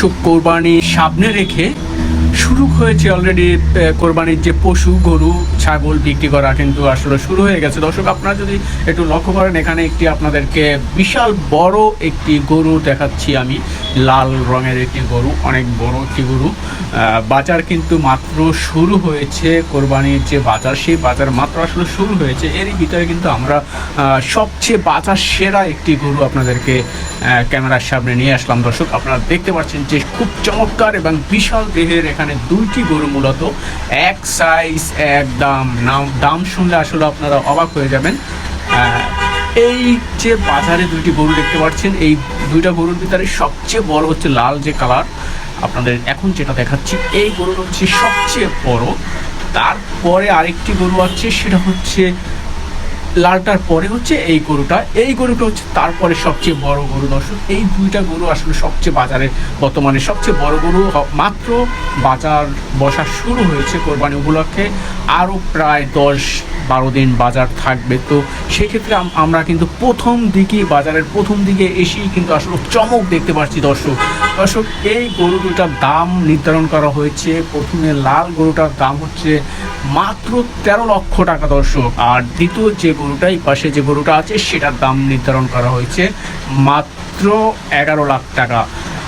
দর্শক, কোরবানি সামনে রেখে শুরু হয়েছে অলরেডি কোরবানির যে পশু গরু ছাগল বিক্রি করা কিন্তু আসলে শুরু হয়ে গেছে। দর্শক, আপনারা যদি একটু লক্ষ্য করেন, এখানে একটি আপনাদেরকে বিশাল বড় একটি গরু দেখাচ্ছি আমি। লাল রঙের একটি গরু, অনেক বড় একটি গরু। বাজার কিন্তু মাত্র শুরু হয়েছে। কোরবানির যে বাজার, সেই বাজার মাত্র আসলে শুরু হয়েছে। এরই ভিতরে কিন্তু আমরা সবচেয়ে বাজার সেরা একটি গরু আপনাদেরকে ক্যামেরার সামনে নিয়ে আসলাম। দর্শক, আপনারা দেখতে পাচ্ছেন যে খুব চমৎকার এবং বিশাল দেহের এখানে দুইটি গরু, মূলত এক সাইজ এক দাম। দাম শুনলে আসলে আপনারা অবাক হয়ে যাবেন। এই যে বাজারে দুইটি গরু দেখতে পাচ্ছেন, এই দুইটা গরুর ভিতরে সবচেয়ে বড় হচ্ছে লাল যে কালার, আপনাদের এখন যেটা দেখাচ্ছি এই গরুটা হচ্ছে সবচেয়ে বড়। তারপরে আরেকটি গরু আছে, সেটা হচ্ছে লালটার পরে হচ্ছে এই গরুটা হচ্ছে তারপরে সবচেয়ে বড় গরু। দর্শক, এই দুইটা গরু আসলে সবচেয়ে বাজারে বর্তমানে সবচেয়ে বড় গরু। মাত্র বাজার বসা শুরু হয়েছে কোরবানি উপলক্ষে, আরও প্রায় 10-12 দিন বাজার থাকবে। তো সেক্ষেত্রে আমরা কিন্তু বাজারের প্রথম দিকে এসেই কিন্তু আসলে চমক দেখতে পাচ্ছি। দর্শক, এই গরু দুটার দাম নির্ধারণ করা হয়েছে। প্রথমে লাল গরুটার দাম হচ্ছে মাত্র 13 লক্ষ টাকা। দর্শক, আর দ্বিতীয় যে গরুটা, এই পাশে যে গরুটা আছে, সেটার দাম নির্ধারণ করা হয়েছে মাত্র 11 লাখ টাকা।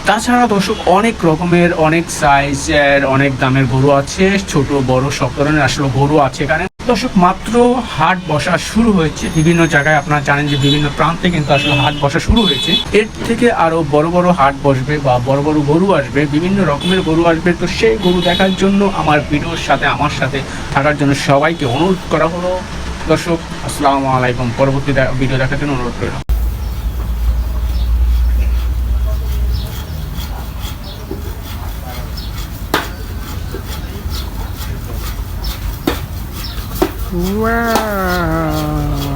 তাছাড়া দর্শক, অনেক রকমের, অনেক সাইজের, অনেক দামের গরু আছে, ছোট বড় সব ধরনের আসলে গরু আছে এখানে। দর্শক, মাত্র হাট বসা শুরু হয়েছে বিভিন্ন জায়গায়। আপনারা জানেন যে বিভিন্ন প্রান্তে কিন্তু আসলে হাট বসা শুরু হয়েছে। এর থেকে আরো বড় বড় হাট বসবে বা বড় বড় গরু আসবে, বিভিন্ন রকমের গরু আসবে। তো সেই গরু দেখার জন্য আমার ভিডিওর সাথে আমার সাথে থাকার জন্য সবাইকে অনুরোধ করা হলো। দর্শক, আসসালামু আলাইকুম। পরবর্তী ভিডিও দেখার জন্য অনুরোধ করলাম। Wow.